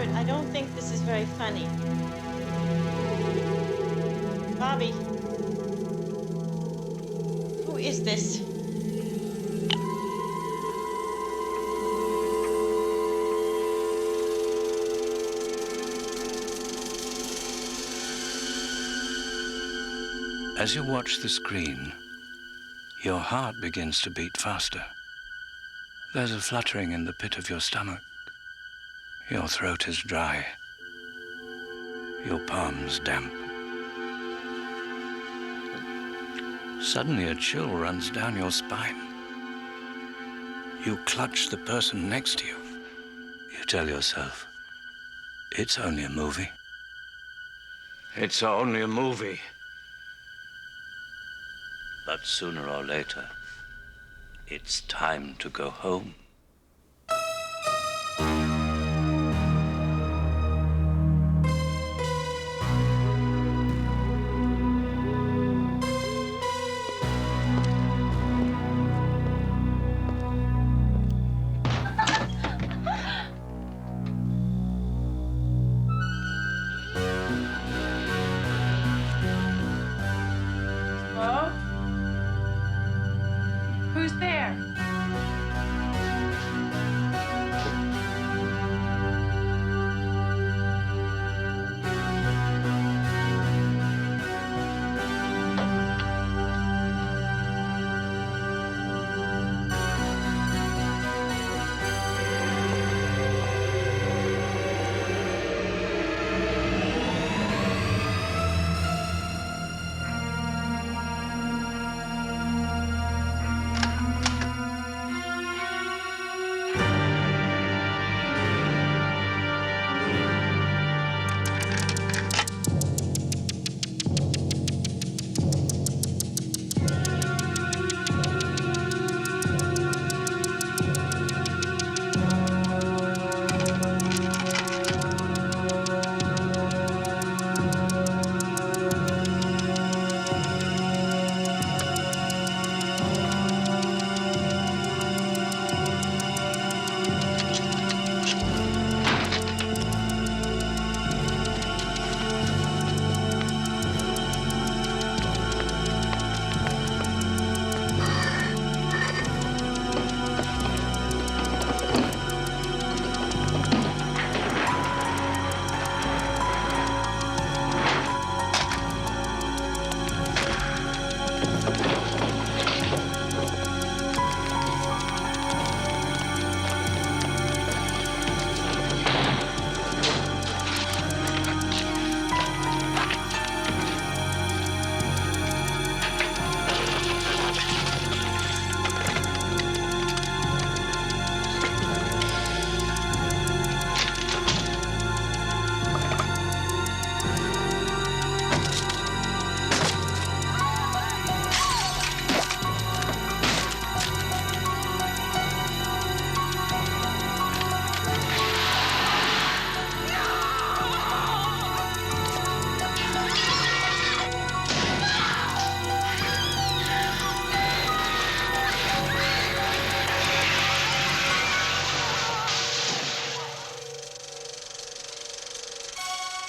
Robert, I don't think this is very funny. Bobby. Who is this? As you watch the screen, your heart begins to beat faster. There's a fluttering in the pit of your stomach. Your throat is dry. Your palms damp. Suddenly a chill runs down your spine. You clutch the person next to you. You tell yourself, it's only a movie. It's only a movie. But sooner or later, it's time to go home.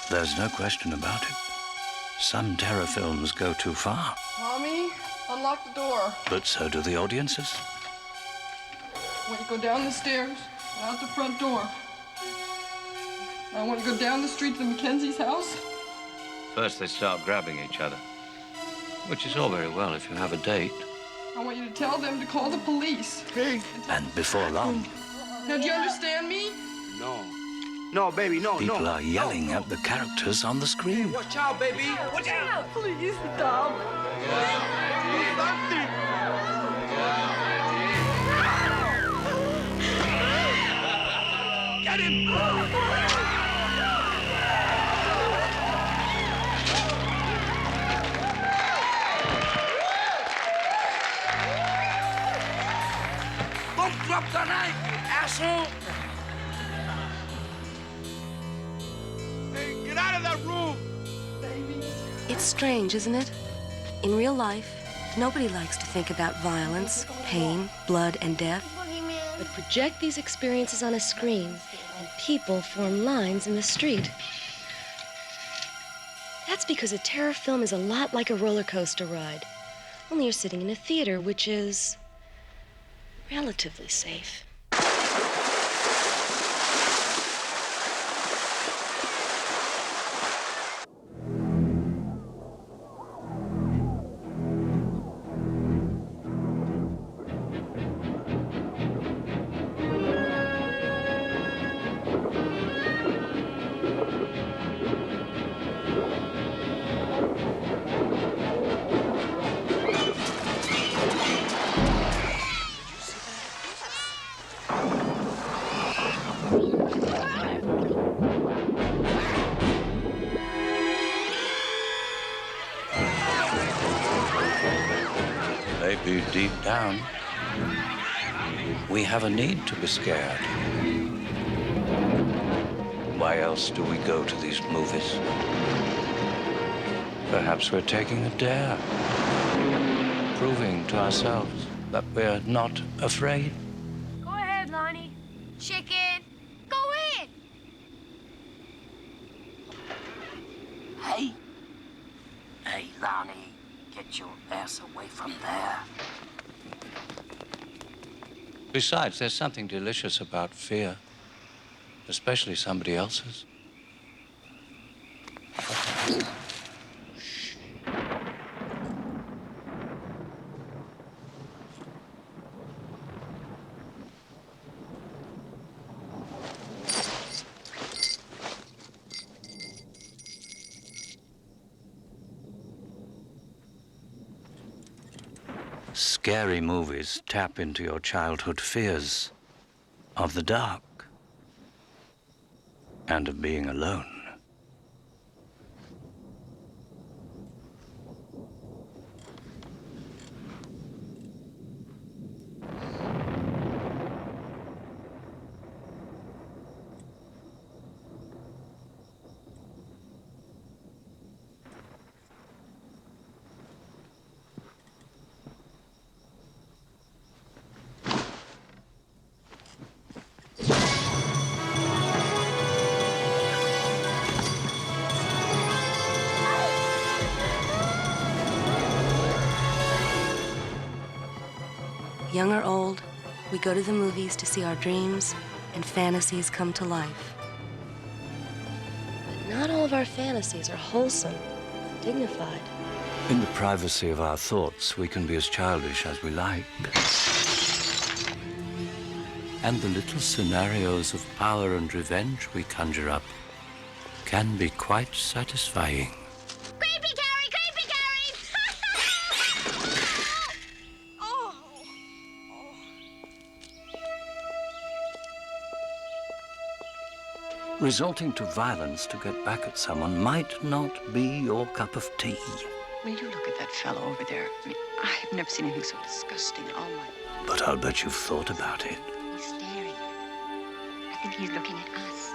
There's no question about it. Some terror films go too far. Mommy, unlock the door. But so do the audiences. I want to go down the stairs, out the front door. I want to go down the street to the Mackenzie's house. First they start grabbing each other, which is all very well if you have a date. I want you to tell them to call the police. Hey. And before long... Now, do you understand me? No. No, baby, no, People are yelling at the characters on the screen. Watch out, baby. Watch out. Please stop. Get him! Don't drop the knife, asshole! Hey, get out of that room! It's strange, isn't it? In real life, nobody likes to think about violence, pain, blood, and death. but project these experiences on a screen, and people form lines in the street. That's because a terror film is a lot like a roller coaster ride. Only you're sitting in a theater, which is relatively safe. Maybe deep down, we have a need to be scared. Why else do we go to these movies? Perhaps we're taking a dare, proving to ourselves that we're not afraid. Go ahead, Lonnie. Chicken, go in. Hey. Hey, Lonnie, get your ass away from there. Besides, there's something delicious about fear, especially somebody else's. Scary movies tap into your childhood fears of the dark and of being alone. Young or old, we go to the movies to see our dreams and fantasies come to life. But not all of our fantasies are wholesome, dignified. In the privacy of our thoughts, we can be as childish as we like. And the little scenarios of power and revenge we conjure up can be quite satisfying. Creepy, Carrie! Creepy, Carrie! Oh. Resorting to violence to get back at someone might not be your cup of tea. Will you look at that fellow over there? I mean, I have never seen anything so disgusting in all my... But I'll bet you've thought about it. He's staring. I think he's looking at us.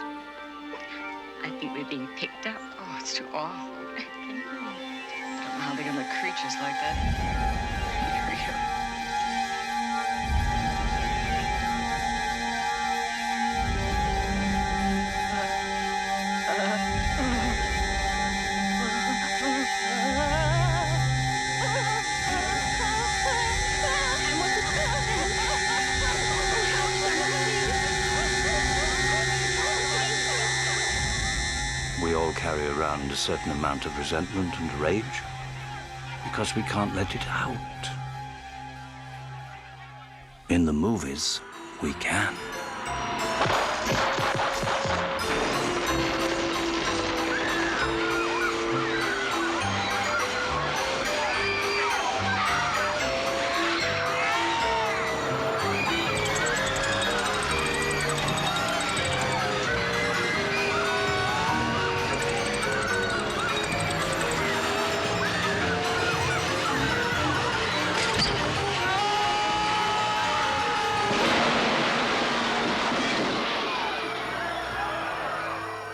I think we're being picked up. Oh, it's too awful. I don't know how they're gonna creatures like that. We all carry around a certain amount of resentment and rage because we can't let it out. In the movies, we can.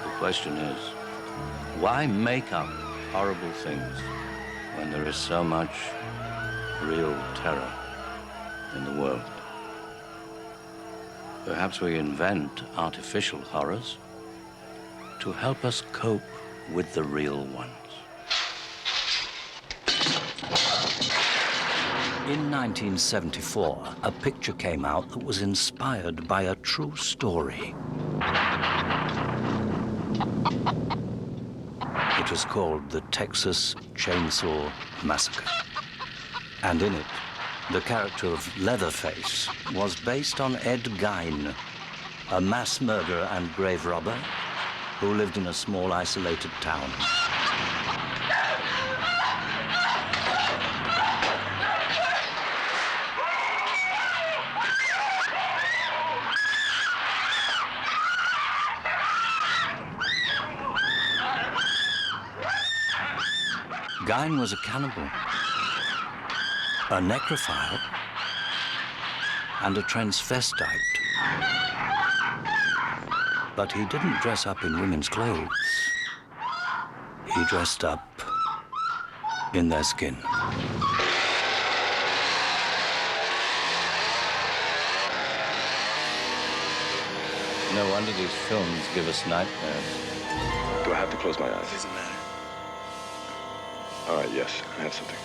The question is, why make up horrible things when there is so much real terror in the world? Perhaps we invent artificial horrors to help us cope with the real ones. In 1974, a picture came out that was inspired by a true story. It was called the Texas Chain Saw Massacre. And in it, the character of Leatherface was based on Ed Gein, a mass murderer and grave robber who lived in a small, isolated town. Gein was a cannibal, a necrophile, and a transvestite. But he didn't dress up in women's clothes. He dressed up in their skin. No wonder these films give us nightmares. Do I have to close my eyes? Doesn't matter. All right, yes, I have something.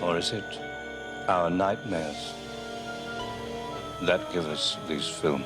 Or is it our nightmares that give us these films?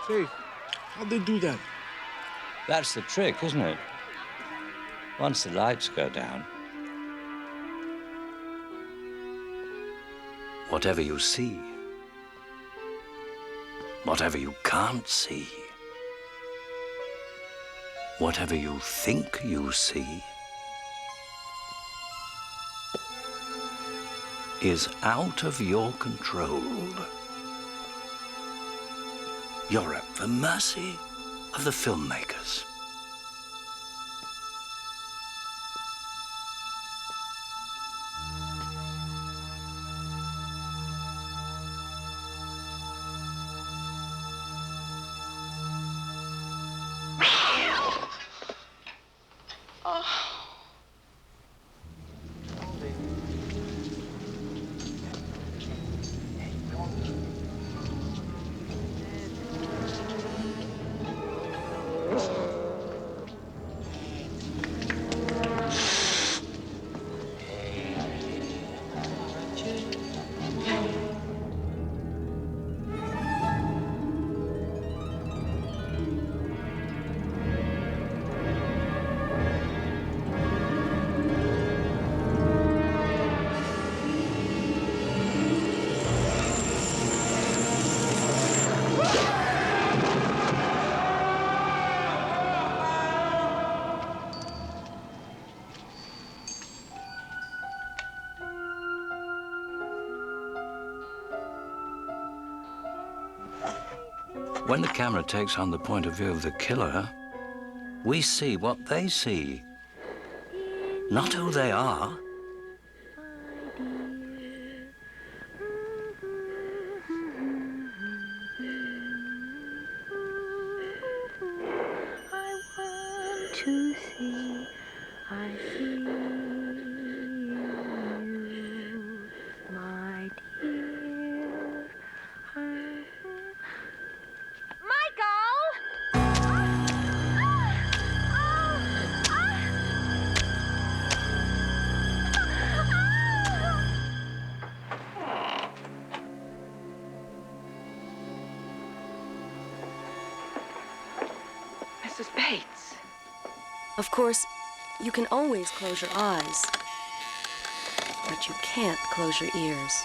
Hey, how'd they do that? That's the trick, isn't it? Once the lights go down, whatever you see, whatever you can't see, whatever you think you see, is out of your control. You're at the mercy of the filmmakers. When the camera takes on the point of view of the killer, we see what they see, not who they are. to see. I see you, my dear. Mrs. Bates. Of course, you can always close your eyes, but you can't close your ears.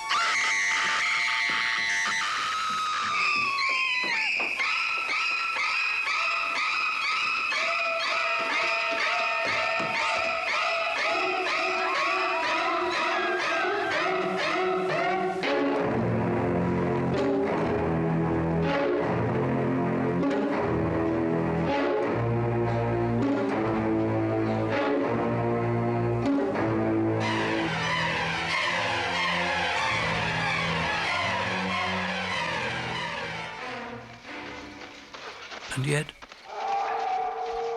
And yet,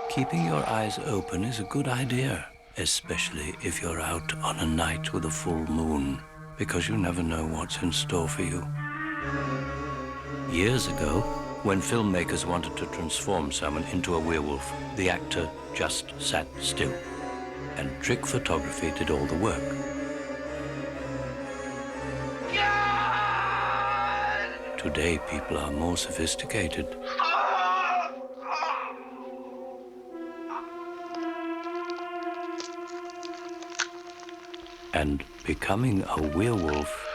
keeping your eyes open is a good idea, especially if you're out on a night with a full moon, because you never know what's in store for you. Years ago, when filmmakers wanted to transform someone into a werewolf, the actor just sat still, and trick photography did all the work. Today, people are more sophisticated. And becoming a werewolf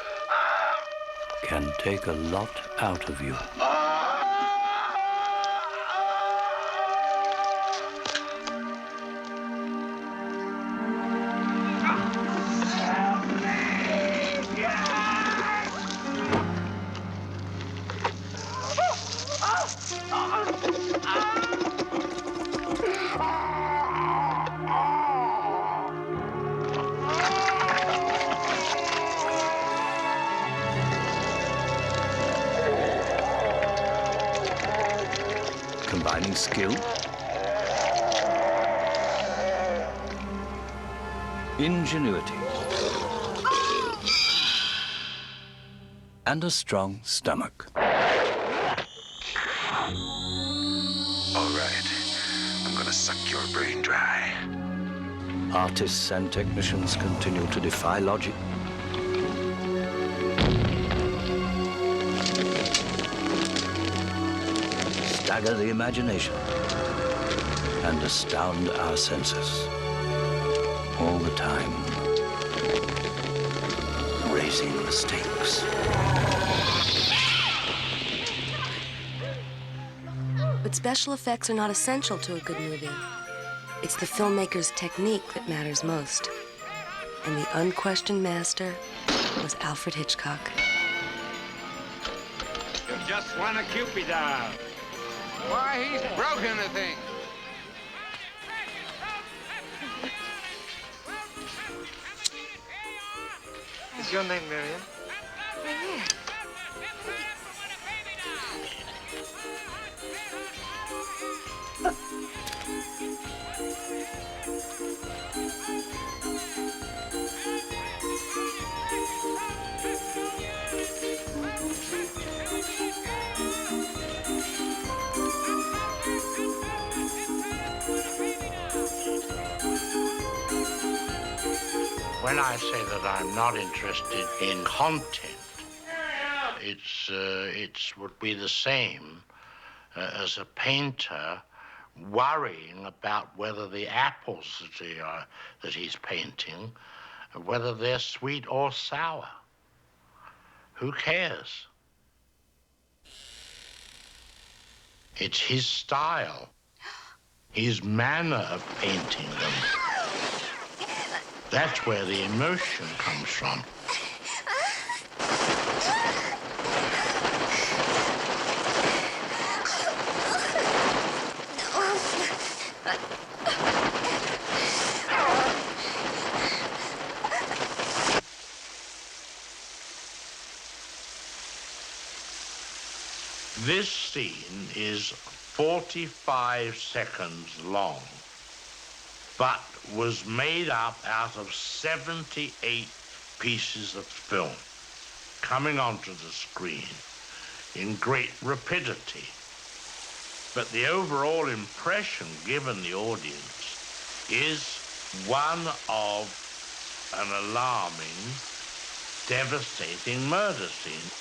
can take a lot out of you. Combining skill, ingenuity, and a strong stomach. All right. I'm gonna suck your brain dry. Artists and technicians continue to defy logic. Stagger the imagination and astound our senses. All the time, raising the stakes. But special effects are not essential to a good movie. It's the filmmaker's technique that matters most. And the unquestioned master was Alfred Hitchcock. You just want a Cupid doll. Why, he's broken the thing. Is your name Miriam? When I say that I'm not interested in content, it would be the same as a painter worrying about whether the apples that he's painting, whether they're sweet or sour. Who cares? It's his style, his manner of painting them. That's where the emotion comes from. This scene is 45 seconds long. but was made up out of 78 pieces of film coming onto the screen in great rapidity. But the overall impression given the audience is one of an alarming, devastating murder scene.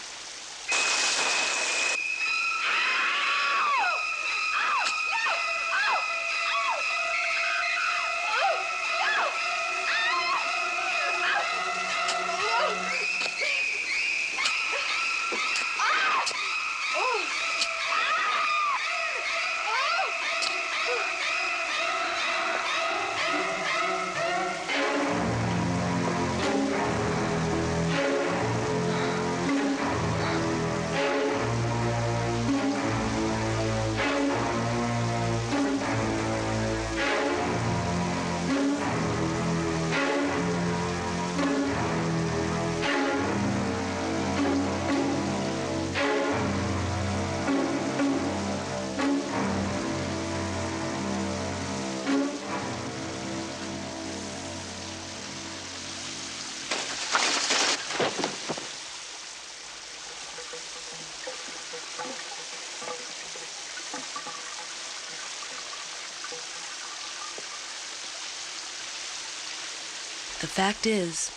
The fact is,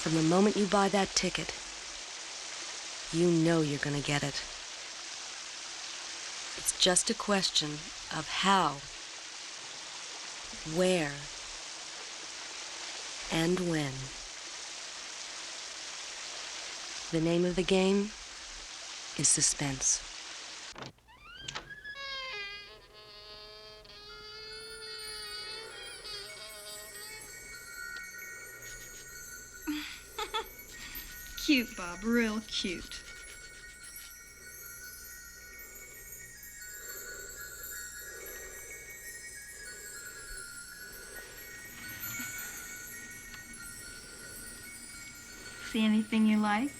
from the moment you buy that ticket, you know you're gonna get it. It's just a question of how, where, and when. The name of the game is suspense. Cute, Bob, real cute. See anything you like?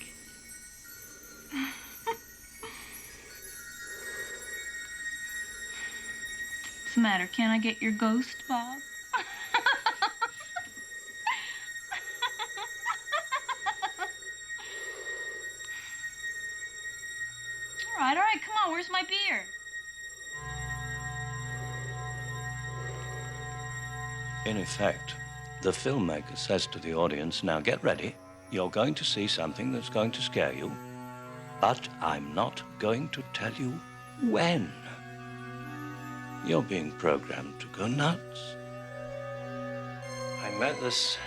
What's the matter? Can't I get your ghost, Bob? All right, come on, where's my beer? In effect, the filmmaker says to the audience, now get ready, you're going to see something that's going to scare you, but I'm not going to tell you when. You're being programmed to go nuts. I met this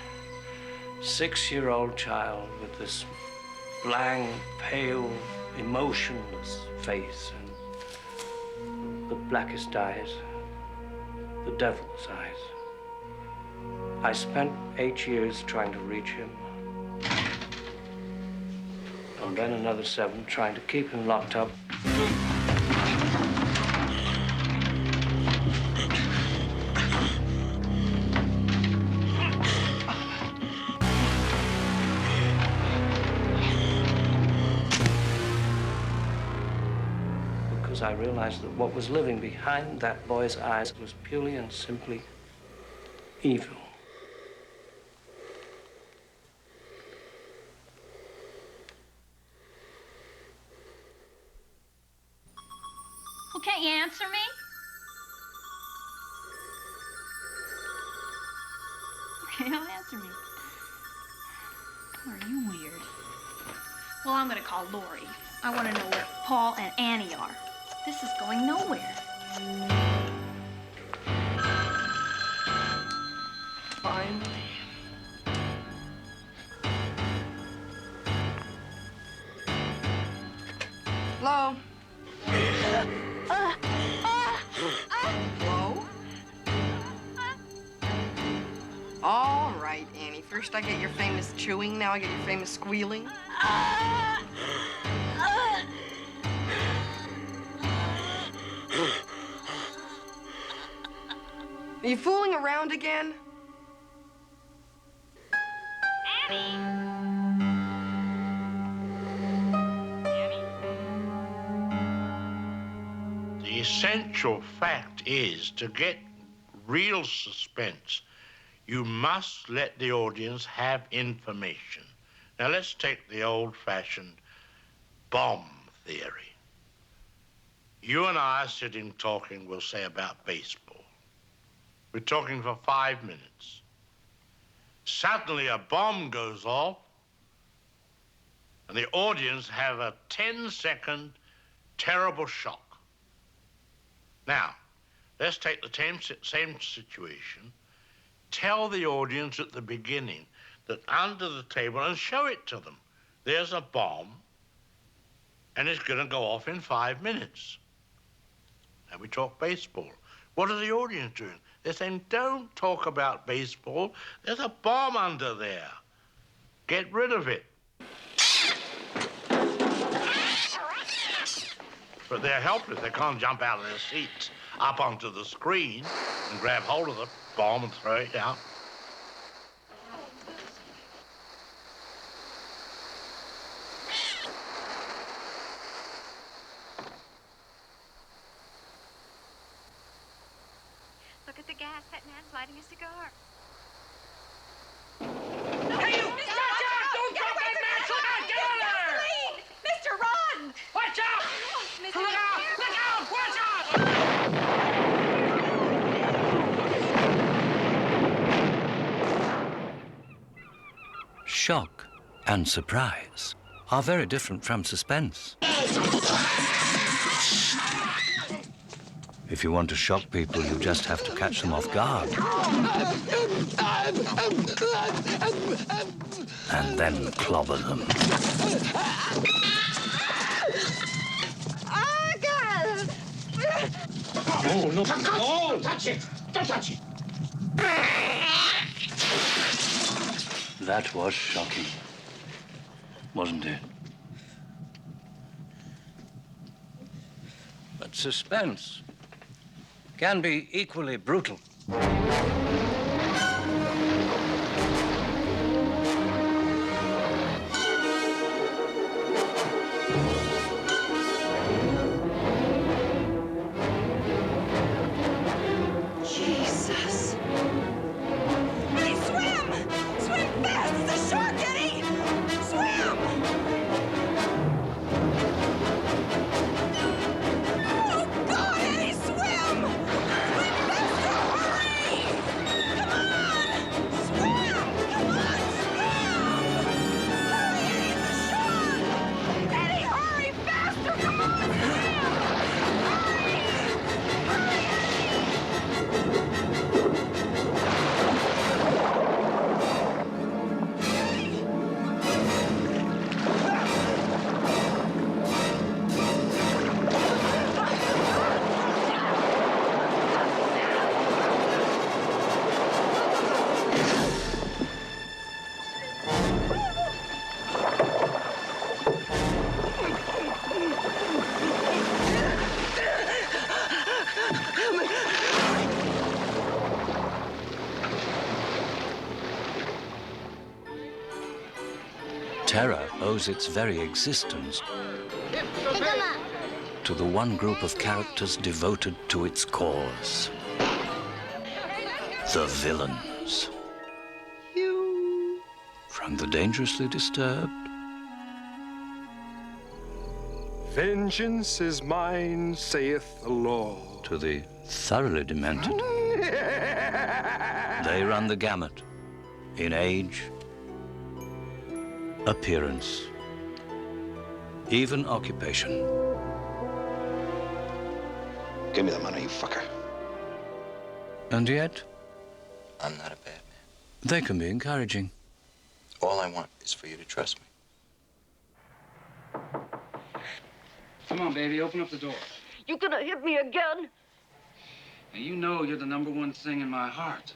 6-year-old child with this blank, pale, emotionless face and the blackest eyes, the devil's eyes. I spent 8 years trying to reach him, and then another 7 trying to keep him locked up. I realized that what was living behind that boy's eyes was purely and simply evil. Well, can't you answer me? Okay, don't answer me. Are you weird? Well, I'm gonna call Lori. I want to know where Paul and Annie are. This is going nowhere. Finally. Hello? Hello? All right, Annie. First I get your famous chewing, now I get your famous squealing. Are you fooling around again? The essential fact is to get real suspense, you must let the audience have information. Now, let's take the old-fashioned bomb theory. You and I are sitting talking, we'll say, about baseball. We're talking for 5 minutes. Suddenly, a bomb goes off, and the audience have a 10-second terrible shock. Now, let's take the same situation. Tell the audience at the beginning that under the table, and show it to them, there's a bomb, and it's going to go off in 5 minutes. And we talk baseball. What are the audience doing? They're saying, don't talk about baseball. There's a bomb under there. Get rid of it. But they're helpless. They can't jump out of their seats up onto the screen and grab hold of the bomb and throw it out. Look at the gas. That man's lighting a cigar. Hey, you! Watch out! Don't drop that match! Look out! Get on there! Mister, run! Watch out! Mister, Look out! Look out! Watch out! Shock and surprise are very different from suspense. If you want to shock people, you just have to catch them off guard. And then clobber them. Oh, God! Oh, no, don't touch it! Don't touch it! That was shocking, wasn't it? But suspense can be equally brutal. Jesus! Eddie, swim! Swim fast! It's a shark, Eddie! Swim! Oh, God, Eddie, swim! Swim faster! Hurry! Come on! Swim! Come on, swim! Hurry, Eddie, it's a shark! Eddie, hurry! Faster! Come on, swim! Hurry! Hurry, Terror owes its very existence to the one group of characters devoted to its cause. The villains. From the dangerously disturbed Vengeance is mine, saith the Lord. to the thoroughly demented. They run the gamut in age, appearance, even occupation. Give me the money, you fucker. And yet, I'm not a bad man. they can be encouraging. All I want is for you to trust me. Come on, baby, open up the door. You gonna hit me again? Now, you know you're the #1 thing in my heart.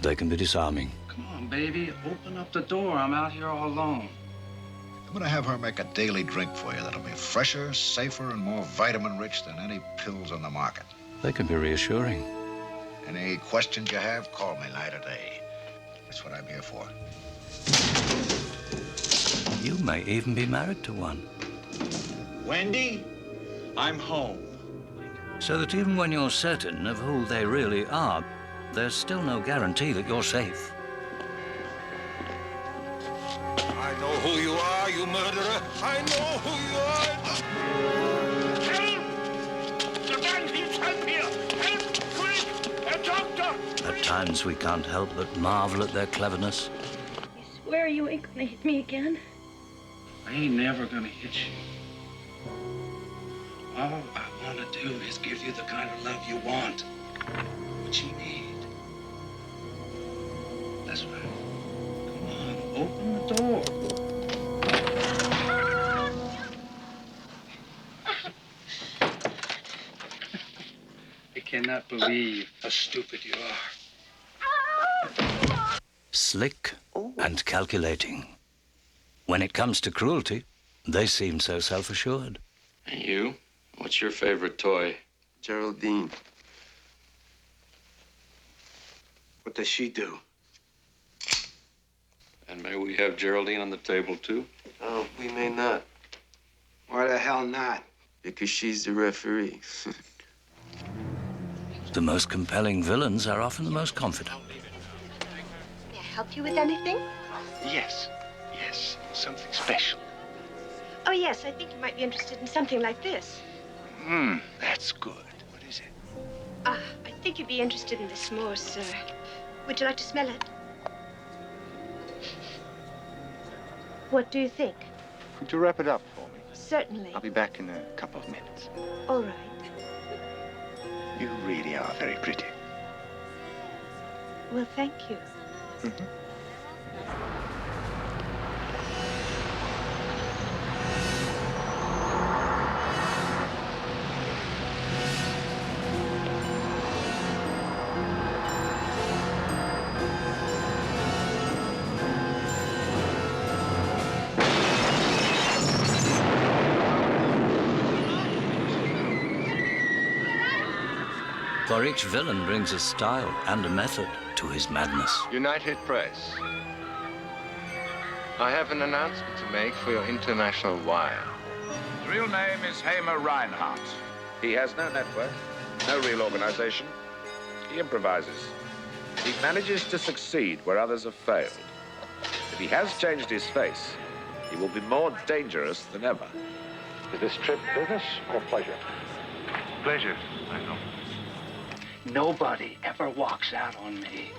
They can be disarming. Come on, baby, open up the door. I'm out here all alone. I'm gonna have her make a daily drink for you that'll be fresher, safer, and more vitamin-rich than any pills on the market. They can be reassuring. Any questions you have, call me night or day. That's what I'm here for. You may even be married to one. Wendy, I'm home. So that even when you're certain of who they really are, there's still no guarantee that you're safe. I know who you are, you murderer. I know who you are. Help! The man needs help here. Help! Quick! A doctor! At times we can't help but marvel at their cleverness. Swear you ain't gonna hit me again. I ain't never gonna hit you. All I want to do is give you the kind of love you want, what you need. That's right. Come on, open the door. I cannot believe how stupid you are. Slick and calculating. When it comes to cruelty, they seem so self-assured. And you? What's your favorite toy? Geraldine. What does she do? And may we have Geraldine on the table, too? Oh, we may not. Why the hell not? Because she's the referee. The most compelling villains are often the most confident. May I help you with anything? Yes. Yes. Something special. Oh, yes, I think you might be interested in something like this. That's good. What is it? I think you'd be interested in this more, sir. Would you like to smell it? What do you think? Could you wrap it up for me? Certainly. I'll be back in a couple of minutes. All right. You really are very pretty. Well, thank you. For each villain brings a style and a method to his madness. United Press. I have an announcement to make for your international wire. His real name is Hamer Reinhardt. He has no network, no real organization. He improvises. He manages to succeed where others have failed. If he has changed his face, he will be more dangerous than ever. Is this trip business or pleasure? Pleasure, I know. Nobody ever walks out on me.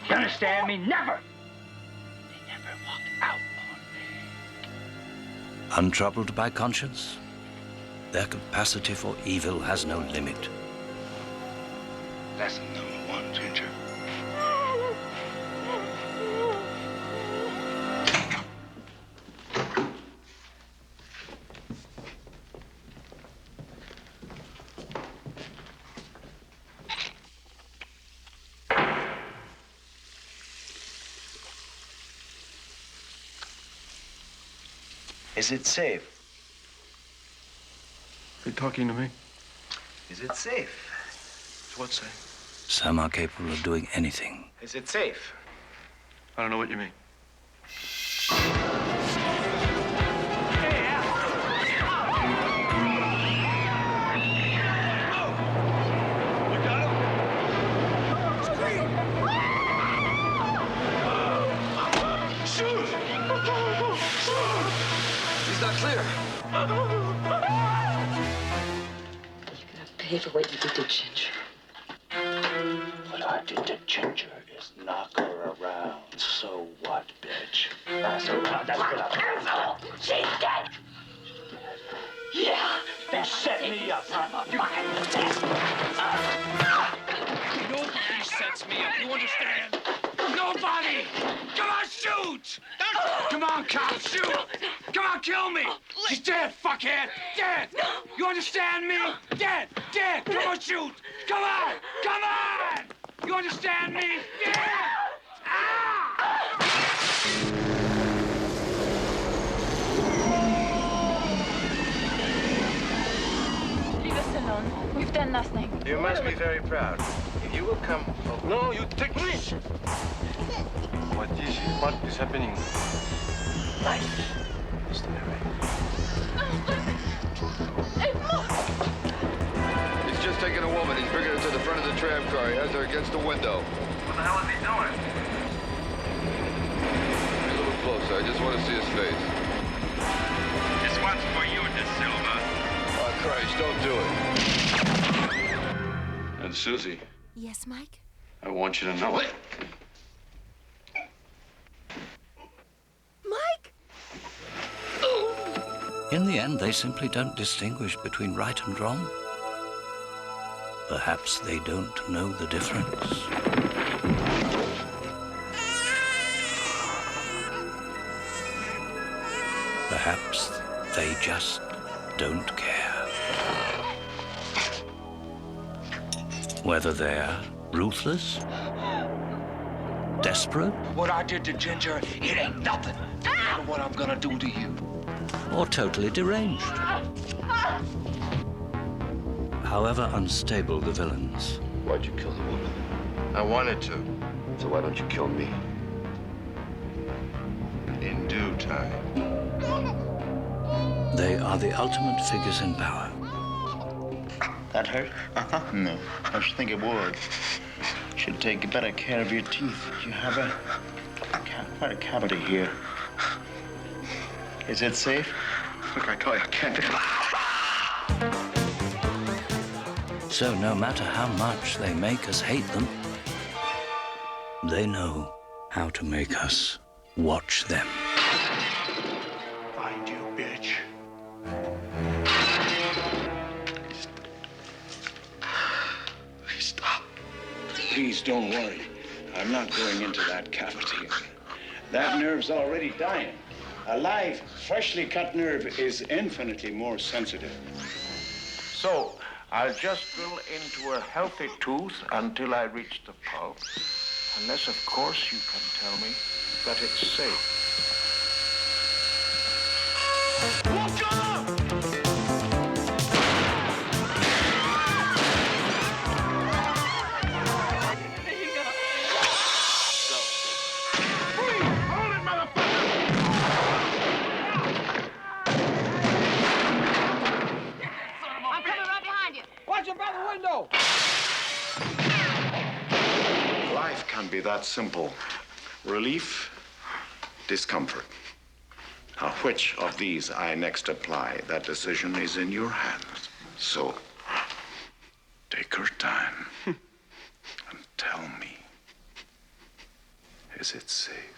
You understand me? Never! They never walk out on me. Untroubled by conscience, their capacity for evil has no limit. Lesson number 1, Ginger. Is it safe? Are you talking to me? Is it safe? What's safe? Some are capable of doing anything. Is it safe? I don't know what you mean. Clear. Pay for what you did to Ginger. What I did to Ginger is knock her around. So what, bitch? So what? That's good. Asshole! She's dead! Yeah! They set me up, huh? Nobody sets me up, you understand? Nobody! Come on, shoot! Come on, cop, shoot! Come on, kill me! She's dead, fuckhead! Dead! You understand me? Dead! Dead! Come on, shoot! Come on! Come on! You understand me? Dead! Leave us alone. We've done nothing. You must be very proud. If you will come... No, you take me! What is happening? Life is the narrator. It's just a taking a woman. He's bringing her to the front of the tram car. He has her against the window. What the hell is he doing? Be a little closer. I just want to see his face. This one's for you, De Silva. Oh, Christ, don't do it. And Susie, Yes, Mike? I want you to know it. Mike? In the end, they simply don't distinguish between right and wrong. Perhaps they don't know the difference. Perhaps they just don't care. Whether they're ruthless, desperate, What I did to Ginger, it ain't nothing. Look what I'm gonna do to you. or totally deranged. However unstable the villains, Why'd you kill the woman? I wanted to. So why don't you kill me? In due time. they are the ultimate figures in power. That hurt? No, I should think it would. You should take better care of your teeth. You have quite a cavity here. Is it safe? Look, I tell you, I can't. So no matter how much they make us hate them, they know how to make us watch them. Find you, bitch. Stop. Please don't worry. I'm not going into that cavity. That nerve's already dying. A live, freshly cut nerve is infinitely more sensitive. So, I'll just drill into a healthy tooth until I reach the pulse. Unless, of course, you can tell me that it's safe. I'm coming right behind you. Watch him by the window. Life can be that simple. Relief, discomfort. Now, which of these I next apply, that decision is in your hands. So, take your time and tell me, is it safe?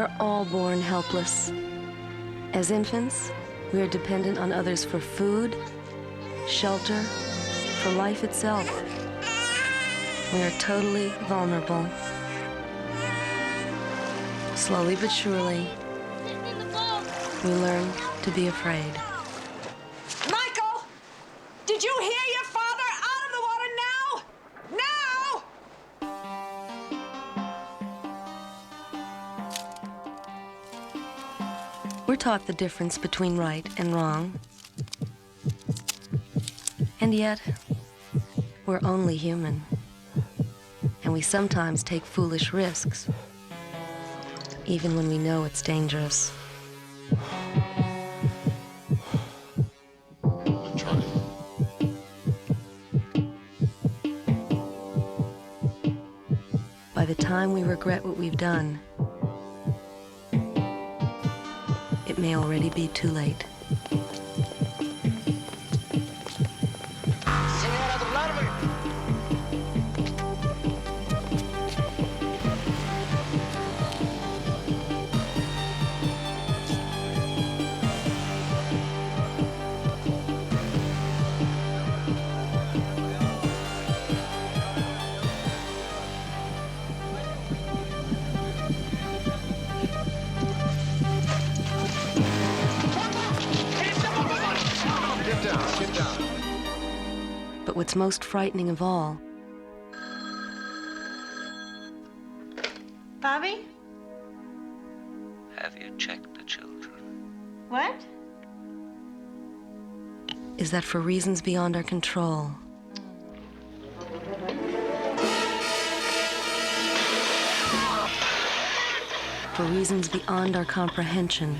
are all born helpless. As infants, we are dependent on others for food, shelter, for life itself. We are totally vulnerable. Slowly but surely, we learn to be afraid. Michael! Did you hear your father? Out of the water now! Now! We're taught the difference between right and wrong. And yet, we're only human. And we sometimes take foolish risks, even when we know it's dangerous. By the time we regret what we've done, it may already be too late. But what's most frightening of all, Bobby? Have you checked the children? What? is that for reasons beyond our control, for reasons beyond our comprehension,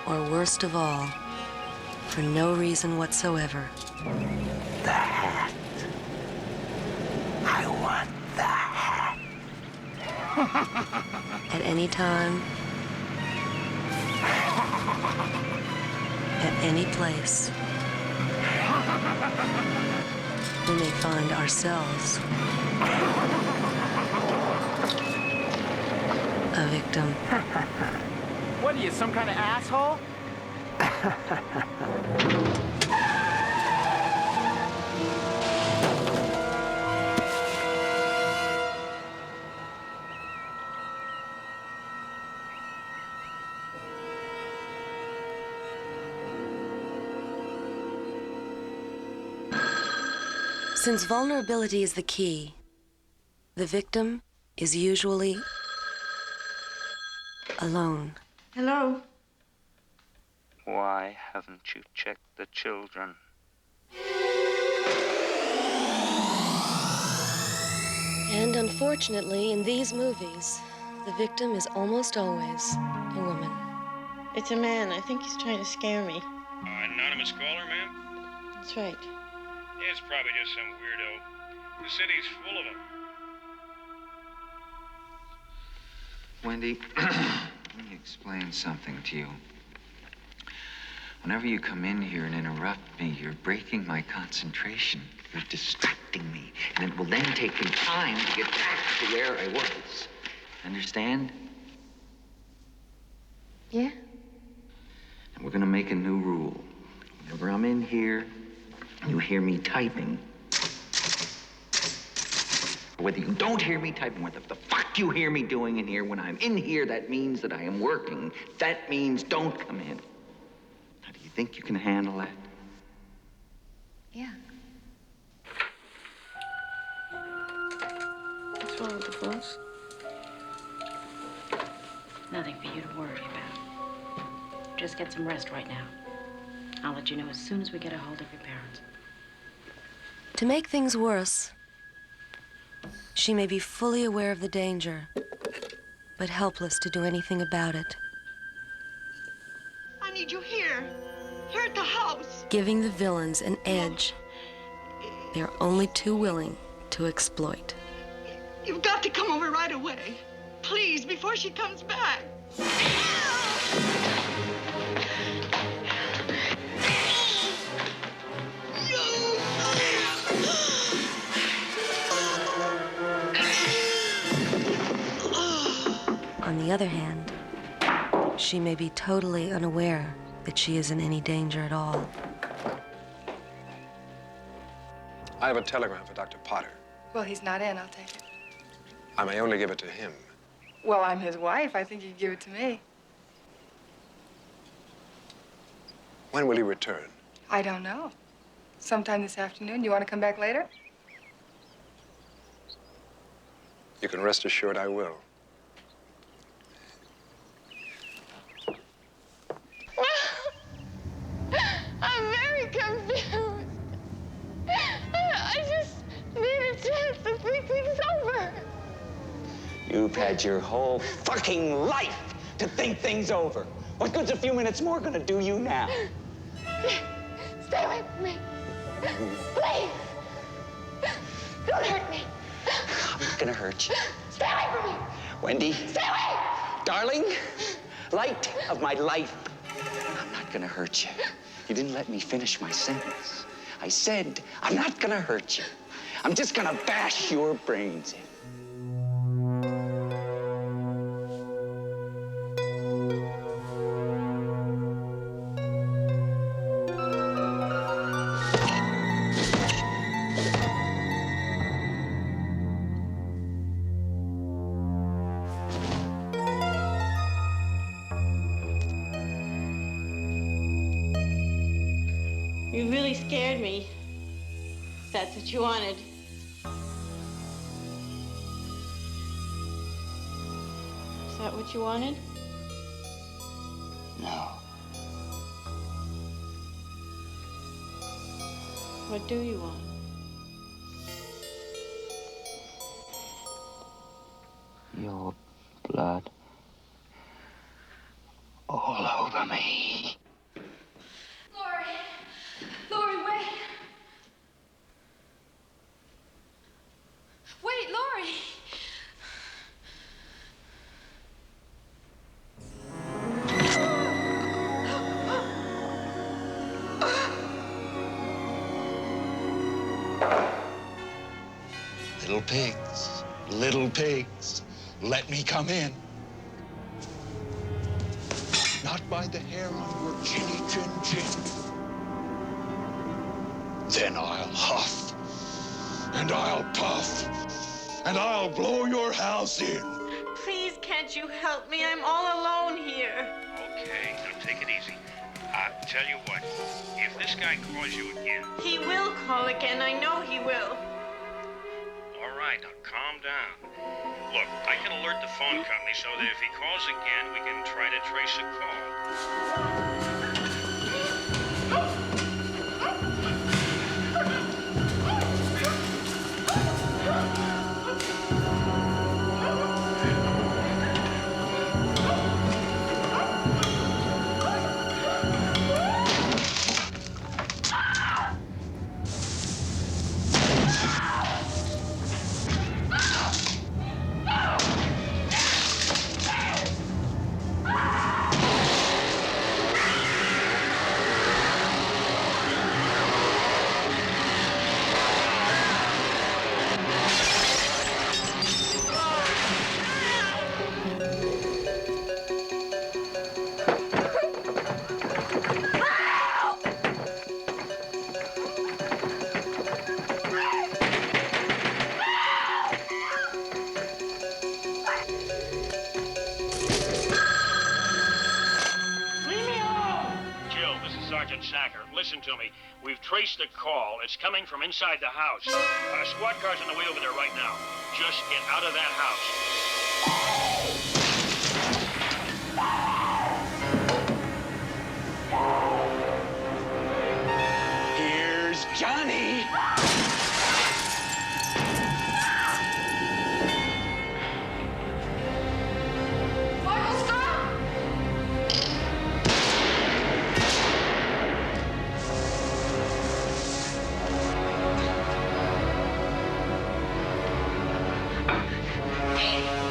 or worst of all, for no reason whatsoever. The hat. I want the hat. At any time, at any place, we may find ourselves a victim. What are you, some kind of asshole? Since vulnerability is the key, the victim is usually alone. Hello? Why haven't you checked the children? And unfortunately, in these movies, the victim is almost always a woman. It's a man. I think he's trying to scare me. Anonymous caller, ma'am? That's right. Yeah, it's probably just some weirdo. The city's full of them. Wendy, let me explain something to you. Whenever you come in here and interrupt me, you're breaking my concentration. You're distracting me. And it will then take me time to get back to where I was. Understand? Yeah? And we're gonna make a new rule. Whenever I'm in here, you hear me typing. Whether you don't hear me typing, what the fuck you hear me doing in here, when I'm in here, that means that I am working. That means don't come in. Now, do you think you can handle that? Yeah. What's wrong with the phones? Nothing for you to worry about. Just get some rest right now. I'll let you know as soon as we get a hold of your parents. To make things worse, she may be fully aware of the danger, but helpless to do anything about it. I need you here. Here at the house. Giving the villains an edge they're only too willing to exploit. You've got to come over right away. Please, before she comes back. On the other hand, she may be totally unaware that she is in any danger at all. I have a telegram for Dr. Potter. Well, he's not in. I'll take it. I may only give it to him. Well, I'm his wife. I think you can give it to me. When will he return? I don't know. Sometime this afternoon. You want to come back later? You can rest assured I will. I'm very confused. I just need a chance to think things over. You've had your whole fucking life to think things over. What good's a few minutes more gonna do you now? Stay away from me. Please. Don't hurt me. I'm not gonna hurt you. Stay away from me. Wendy. Stay away. Darling, light of my life. I'm not gonna hurt you. You didn't let me finish my sentence. I said, I'm not gonna hurt you. I'm just gonna bash your brains in. You really scared me. If that's what you wanted. Is that what you wanted? No. What do you want? Your blood all over me. Lori, wait. Wait, Lori. Little pigs, let me come in. Not by the hair on your chinny chin chin. Then I'll huff, and I'll puff, and I'll blow your house in. Please, can't you help me? I'm all alone here. Okay, now take it easy. Tell you what, if this guy calls you again... He will call again. I know he will. All right, now calm down. Look, I can alert the phone company so that if he calls again, we can try to trace a call. Listen to me. We've traced the call. It's coming from inside the house. Squad car's on the way over there right now. Just get out of that house. Here's Johnny. Hey!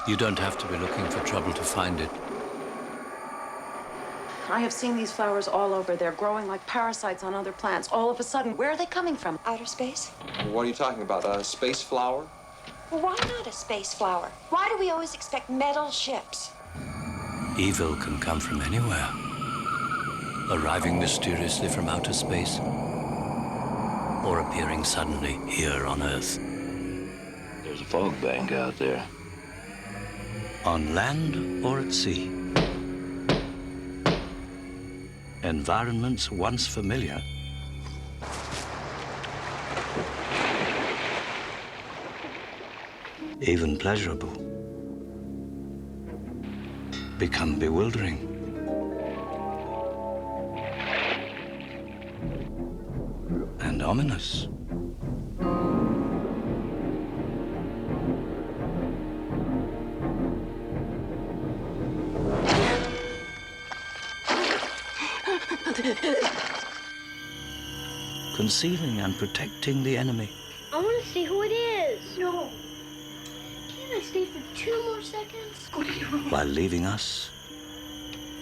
You don't have to be looking for trouble to find it. I have seen these flowers all over. They're growing like parasites on other plants. All of a sudden, where are they coming from? Outer space? What are you talking about? A space flower? Well, why not a space flower? Why do we always expect metal ships? Evil can come from anywhere, arriving mysteriously from outer space, or appearing suddenly here on Earth. There's a fog bank out there. On land or at sea. Environments once familiar even pleasurable become bewildering. And ominous. Concealing and protecting the enemy. I want to see who it is. No. Can't I stay for 2 more seconds? While leaving us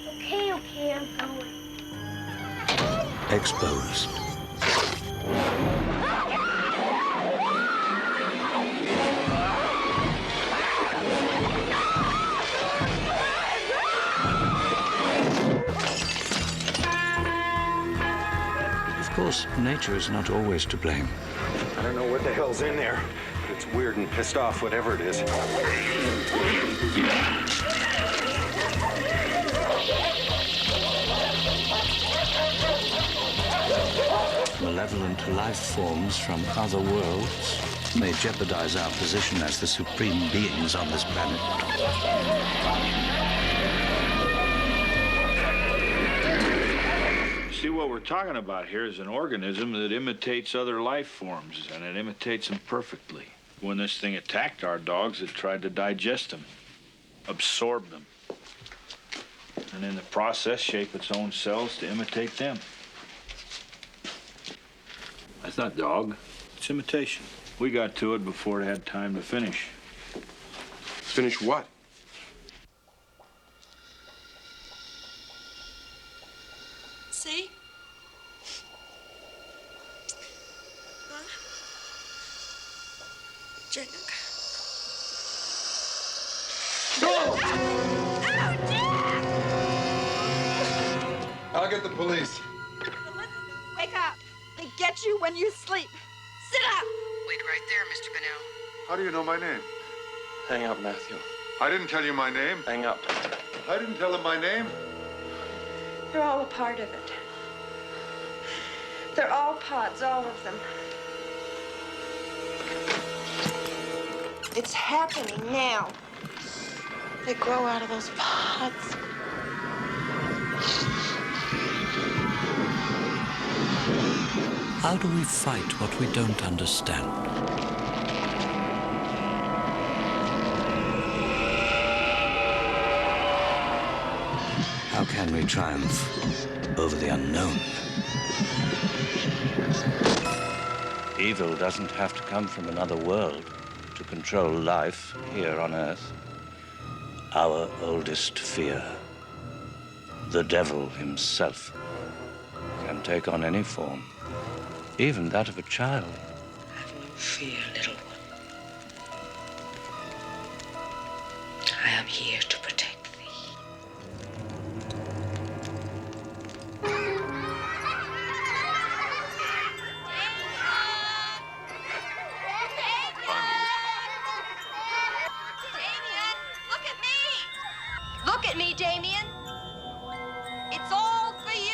Okay, I'm going. exposed. Of course, nature is not always to blame. I don't know what the hell's in there, but it's weird and pissed off, whatever it is. Malevolent life forms from other worlds may jeopardize our position as the supreme beings on this planet. See, what we're talking about here is an organism that imitates other life forms, and it imitates them perfectly. When this thing attacked our dogs, it tried to digest them, absorb them, and in the process shape its own cells to imitate them. That's not dog. It's imitation. We got to it before it had time to finish. Finish what? See? Huh? Jacob. I'll get the police. Wake up. They get you when you sleep. Sit up. Wait right there, Mr. Bennell. How do you know my name? Hang up, Matthew. I didn't tell you my name. Hang up. I didn't tell him my name. They're all a part of it. They're all pods, all of them. It's happening now. They grow out of those pods. How do we fight what we don't understand? How can we triumph over the unknown? Evil doesn't have to come from another world to control life here on Earth. Our oldest fear, the devil himself, can take on any form, even that of a child. Have no fear, little one. I am here to protect thee. Look at me. Look at me, Damien. It's all for you.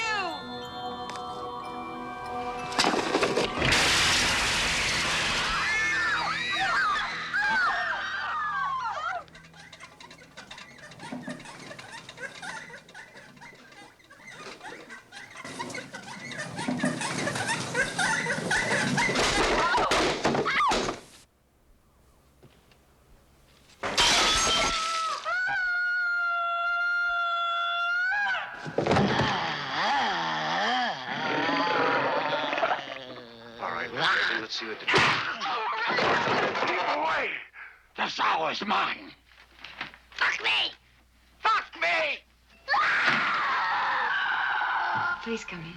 Let's see what the... Go away! This hour is mine. Fuck me! Fuck me! Please come in.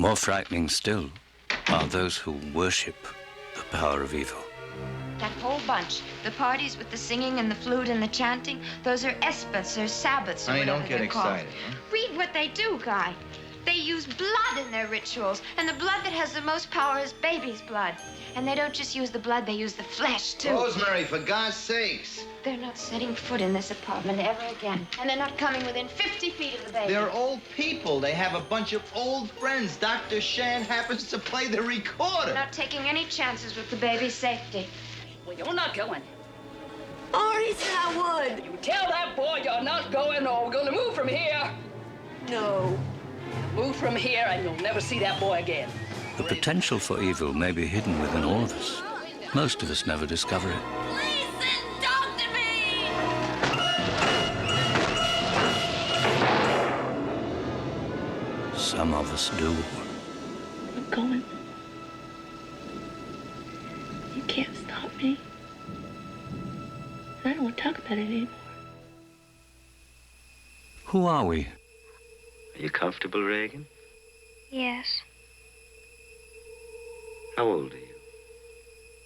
More frightening still are those who worship the power of evil. That whole bunch, the parties with the singing and the flute and the chanting, those are esbats or sabbats or Honey, whatever don't get they're called. excited. Huh? Read what they do, Guy. They use blood in their rituals, and the blood that has the most power is baby's blood. And they don't just use the blood, they use the flesh, too. Rosemary, for God's sakes. They're not setting foot in this apartment ever again. And they're not coming within 50 feet of the baby. They're old people. They have a bunch of old friends. Dr. Shan happens to play the recorder. Not taking any chances with the baby's safety. Well, you're not going. Ari said I would. You tell that boy you're not going, or we're going to move from here. No. Move from here, and you'll never see that boy again. The potential for evil may be hidden within all of us. Most of us never discover it. Talk to me! Some of us do. I'm going. You can't stop me. I don't want to talk about it anymore. Who are we? Are you comfortable, Reagan? Yes, How old are you?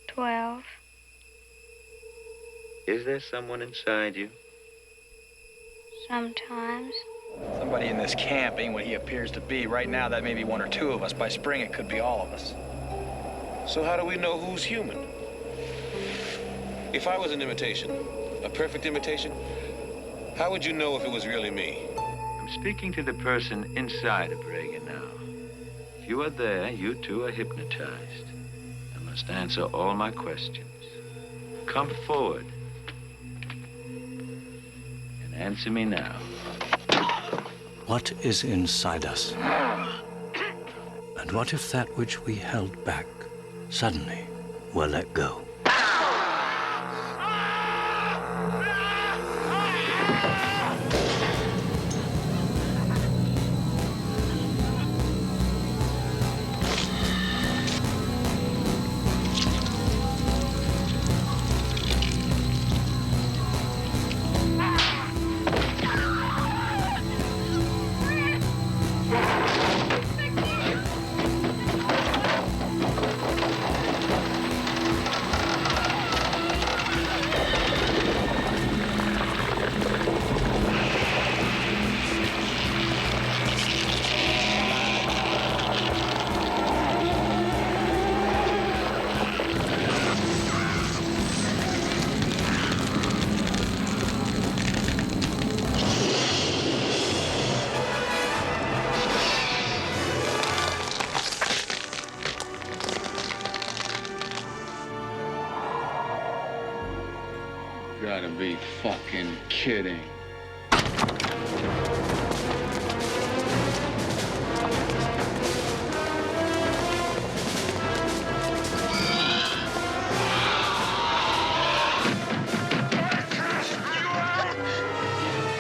12. Is there someone inside you? Sometimes. Somebody in this camp ain't what he appears to be. Right now, that may be one or two of us. By spring, it could be all of us. So how do we know who's human? If I was an imitation, a perfect imitation, how would you know if it was really me? I'm speaking to the person inside of Reagan now. If you are there, you too are hypnotized. I must answer all my questions. Come forward and answer me now. What is inside us? And what if that which we held back suddenly were let go? Gotta be fucking kidding.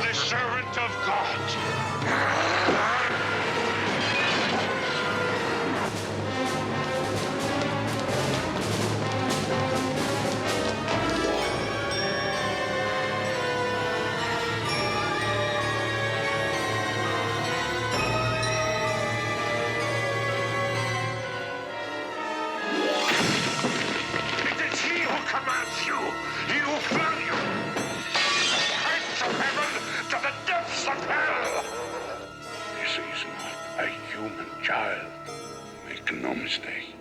The servant of God. It is he who commands you. He who fell you. Heights of heaven to the depths of hell. This is not a human child. Make no mistake.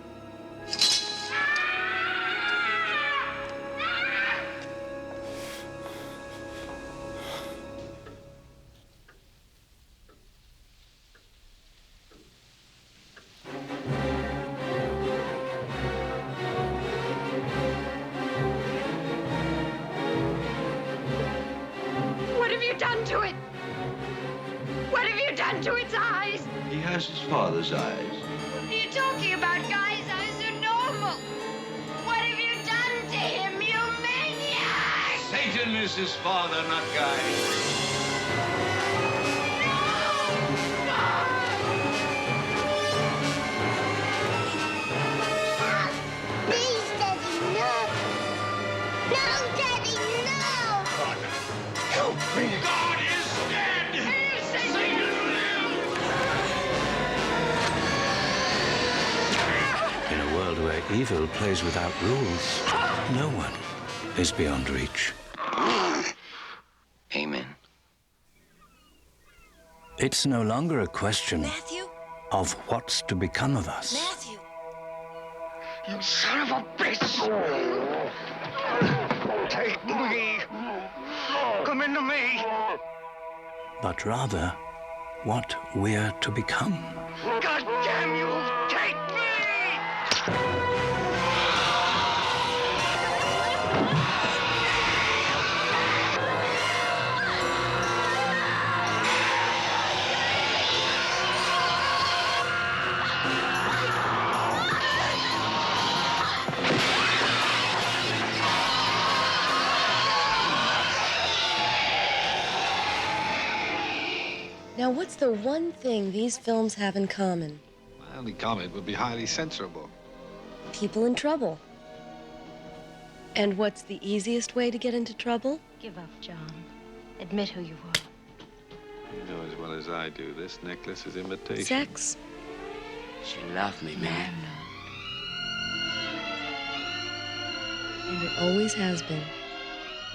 What have you done to it? What have you done to its eyes? He has his father's eyes. What are you talking about, guys? Eyes are normal. What have you done to him, you maniac? Satan is his father, not Guy. Please, Daddy, no. No, Daddy. where evil plays without rules, no one is beyond reach. Amen. It's no longer a question Matthew? of what's to become of us. Matthew! You son of a bitch! Take me! Come into me! But rather, what we're to become. God damn you! Take me! Now, what's the one thing these films have in common? My only comment would be highly censorable. People in trouble. And what's the easiest way to get into trouble? Give up, John. Admit who you are. You know as well as I do, this necklace is imitation. Sex. She loved me, man. And it always has been.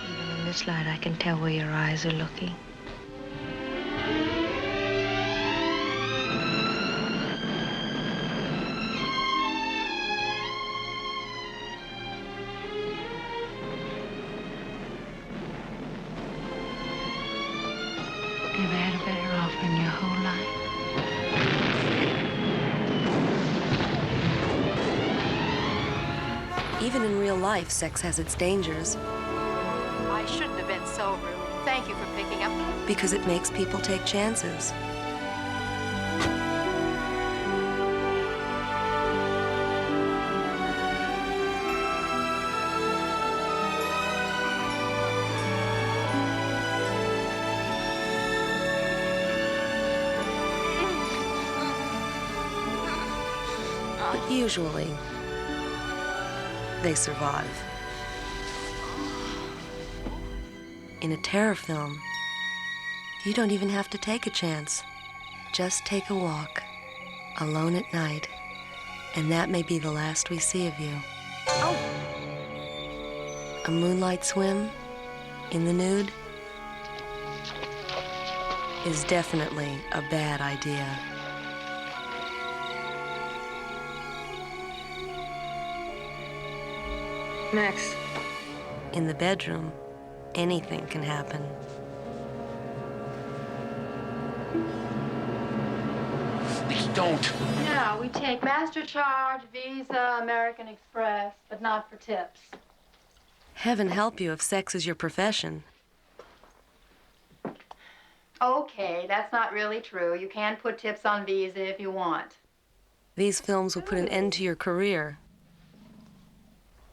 Even in this light, I can tell where your eyes are looking. Never had a better offer in your whole life. Even in real life, sex has its dangers. I shouldn't have been so rude. Thank you for picking up. Because it makes people take chances. But usually, they survive. In a terror film, you don't even have to take a chance. Just take a walk, alone at night, and that may be the last we see of you. Oh! A moonlight swim in the nude is definitely a bad idea. Max. In the bedroom, anything can happen. Please don't. Yeah, we take MasterCard, Visa, American Express, but not for tips. Heaven help you if sex is your profession. Okay, that's not really true. You can put tips on Visa if you want. These films will put an end to your career.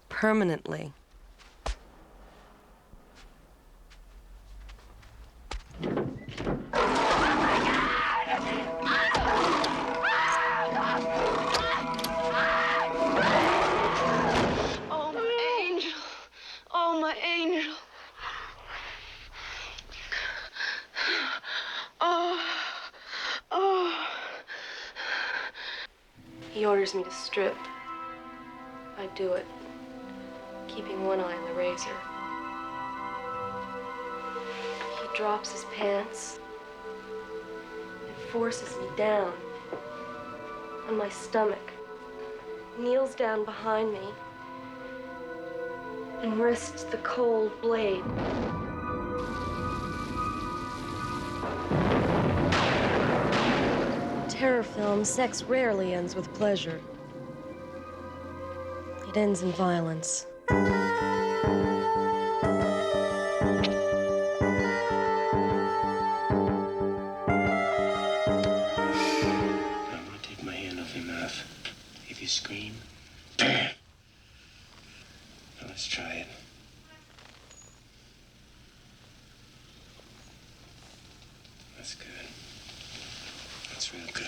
Permanently. Oh, my angel. Oh, my angel. Oh. Oh. He orders me to strip. I do it, keeping one eye on the razor. He drops his pants and forces me down on my stomach, kneels down behind me, and rests the cold blade. Terror film, sex rarely ends with pleasure. It ends in violence. Take my hand off your mouth. If you scream, bam! Now let's try it. That's good. That's real good.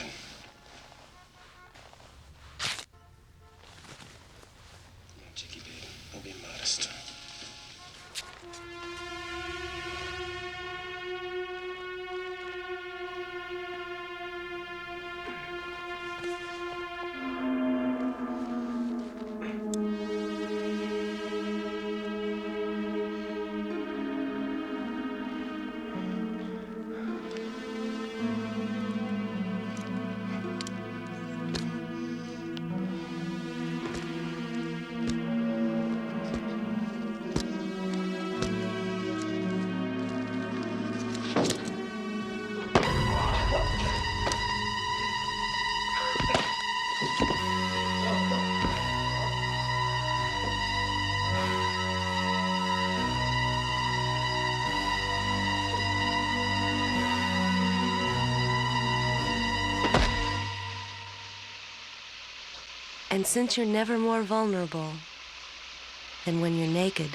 Now, Chicky, baby, don't be modest. And since you're never more vulnerable than when you're naked,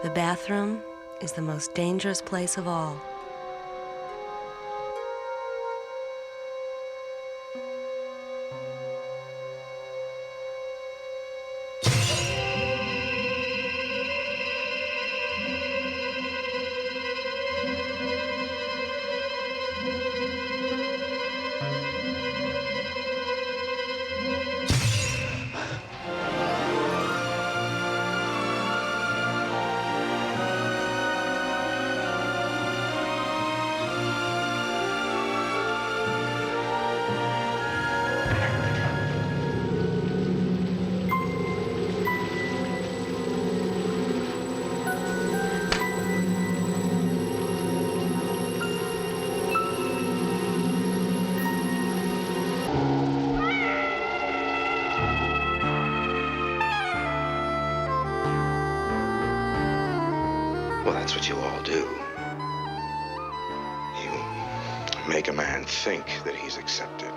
the bathroom is the most dangerous place of all. Well, that's what you all do. You make a man think that he's accepted.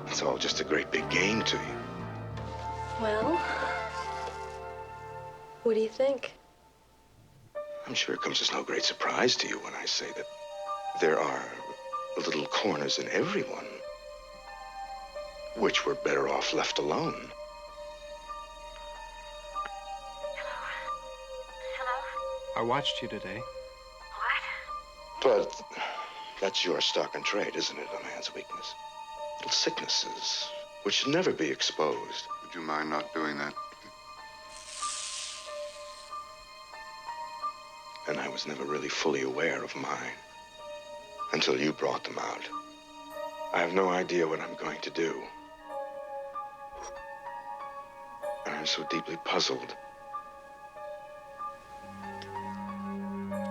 It's all just a great big game to you. Well, what do you think? I'm sure it comes as no great surprise to you when I say that there are little corners in everyone which were better off left alone. I watched you today. But that's your stock and trade, isn't it? A man's weakness. Little sicknesses which should never be exposed. Would you mind not doing that? And I was never really fully aware of mine until you brought them out. I have no idea what I'm going to do. And I'm so deeply puzzled.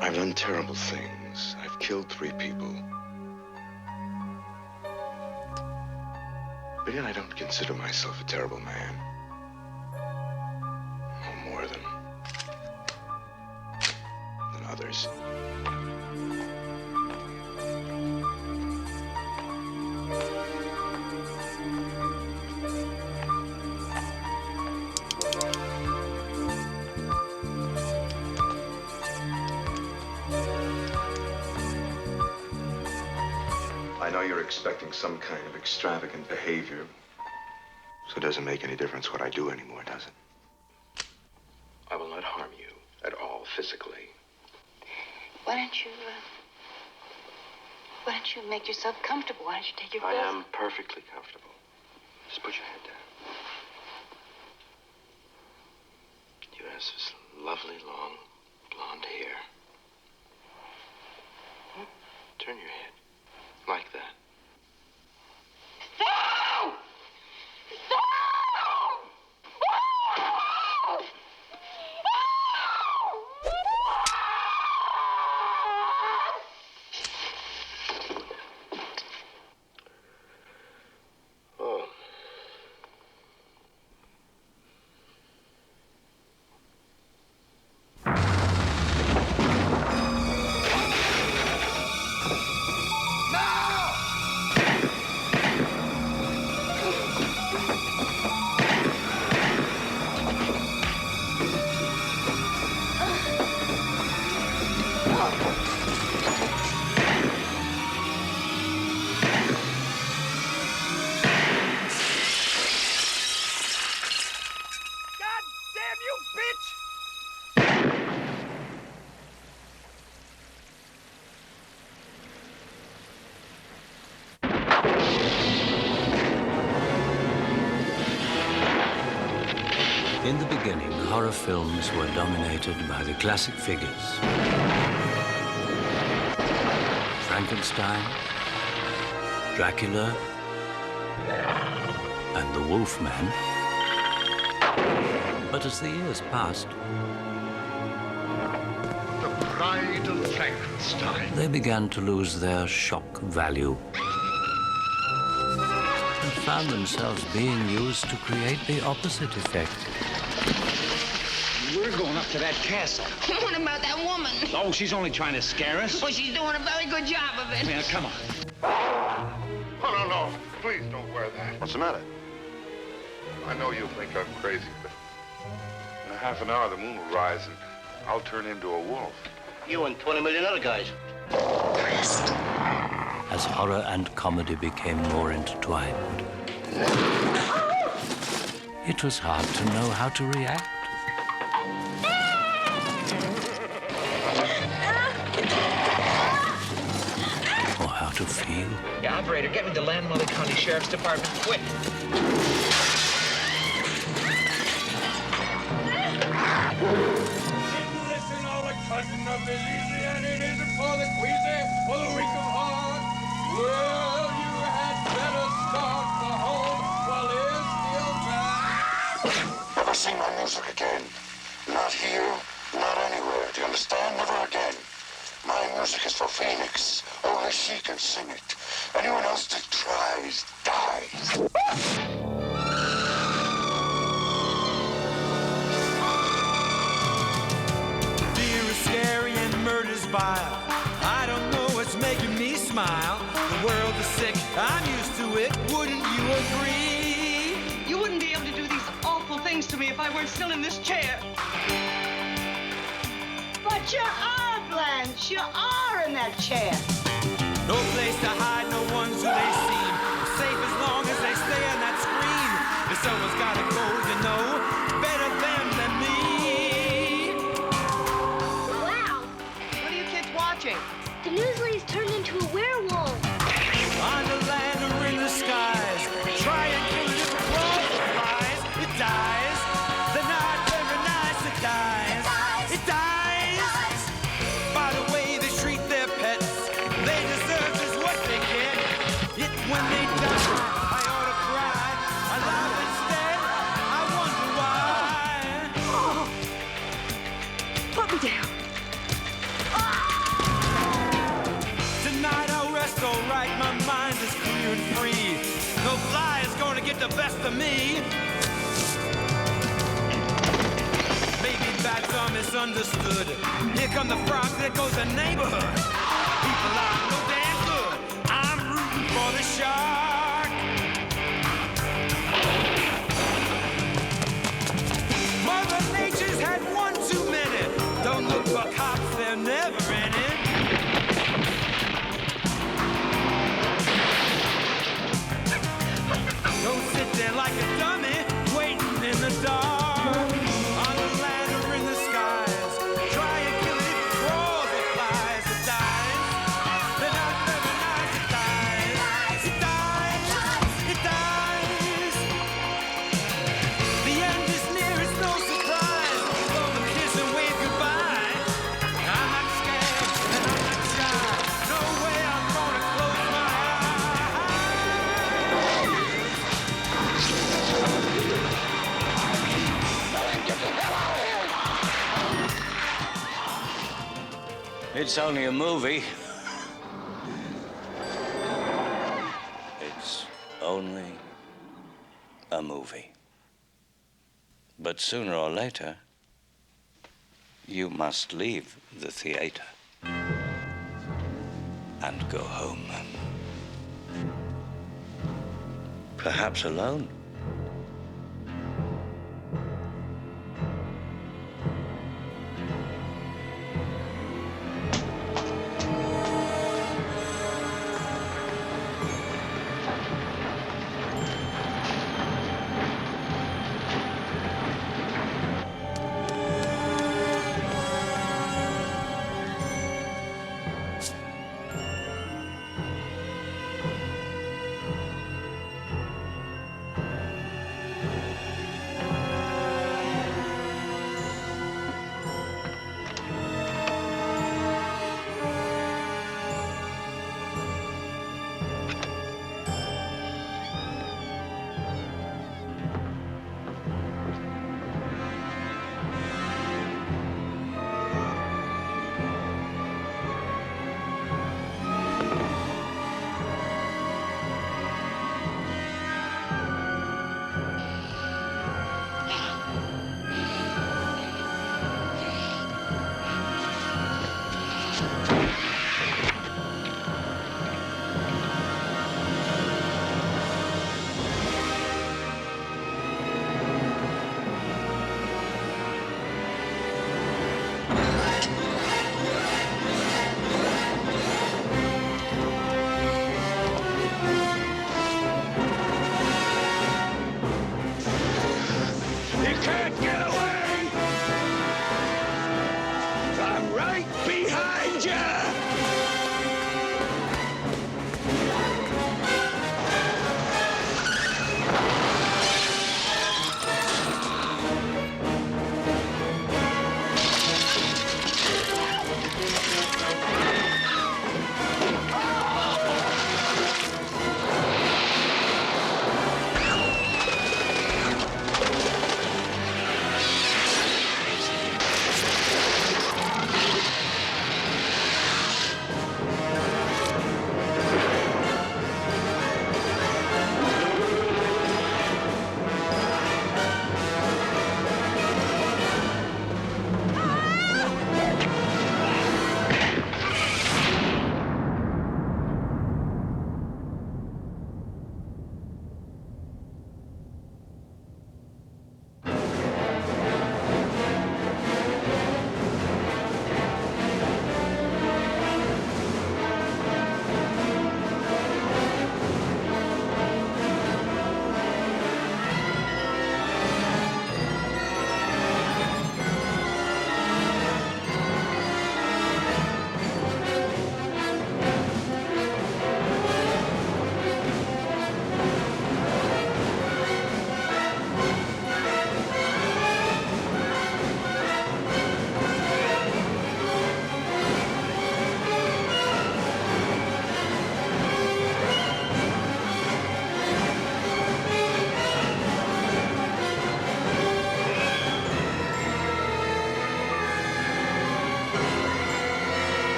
I've done terrible things. I've killed 3 people. But yet I don't consider myself a terrible man. No more than others. I know you're expecting some kind of extravagant behavior, so it doesn't make any difference what I do anymore, does it? I will not harm you at all physically. Why don't you make yourself comfortable? Why don't you take your clothes? I am perfectly comfortable. Just put your head down. You have this lovely long blonde hair. Turn your head. Like that. No! Oh. In the beginning, horror films were dominated by the classic figures. Frankenstein, Dracula, and the Wolfman. But as the years passed, The Bride of Frankenstein. they began to lose their shock value and found themselves being used to create the opposite effect. We're going up to that castle. What about that woman? Oh, she's only trying to scare us. Well, she's doing a very good job of it. Yeah, come on. Oh, no. Please don't wear that. What's the matter? I know you'll think I'm crazy, but in a half an hour, the moon will rise, and I'll turn into a wolf. You and 20 million other guys. As horror and comedy became more intertwined, it was hard to know how to react. Or how to feel. Yeah, operator, get me the Landmother County Sheriff's Department, quick. Listen, all the cousin of the easy, and it isn't for the queasy or the weak of heart. Well, you had better start for home while there's still time. Never sing my music again. Not here, not anywhere. Do you understand? Never again. My music is for Phoenix. Only she can sing it. Anyone else that tries, dies. Fear is scary and murder's vile. I don't know what's making me smile. The world is sick, I'm used to it. Wouldn't you agree? You wouldn't be able to do these awful things to me if I weren't still in this chair. But you are, Blanche. You are in that chair. No place to hide, no one's who they seem. Safe as long as they stay on that screen. If someone's gotta go, you know, better them than me. Wow. What are you kids watching? The news lady's turned into a werewolf. On the land or in the skies, try and kill it if it crawls or flies. It dies. They're not very nice. It dies. It dies. By the way they treat their pets, they deserve just what they get. Yet when they die, I ought to cry. I laugh instead. I wonder why. Oh. Put me down. Tonight I'll rest all right. My mind is clear and free. No fly is going to get the best of me. Maybe bats are misunderstood. Here come the frogs, there goes the neighborhood. People are no damn good. I'm rooting for the shark. Mother Nature's had one too many. Don't look for cops, they're never in it. Don't sit there like a dummy, waiting in the dark. On the land or in the skies, try and kill it if it crawls or flies. It dies. They're not very nice. It dies. It dies. It dies. The end is near, it's no surprise. Blow a kiss and wave goodbye. I'm not scared and I'm not shy. No way I'm gonna close my It's only a movie. It's only a movie. But sooner or later, you must leave the theater and go home. Perhaps alone.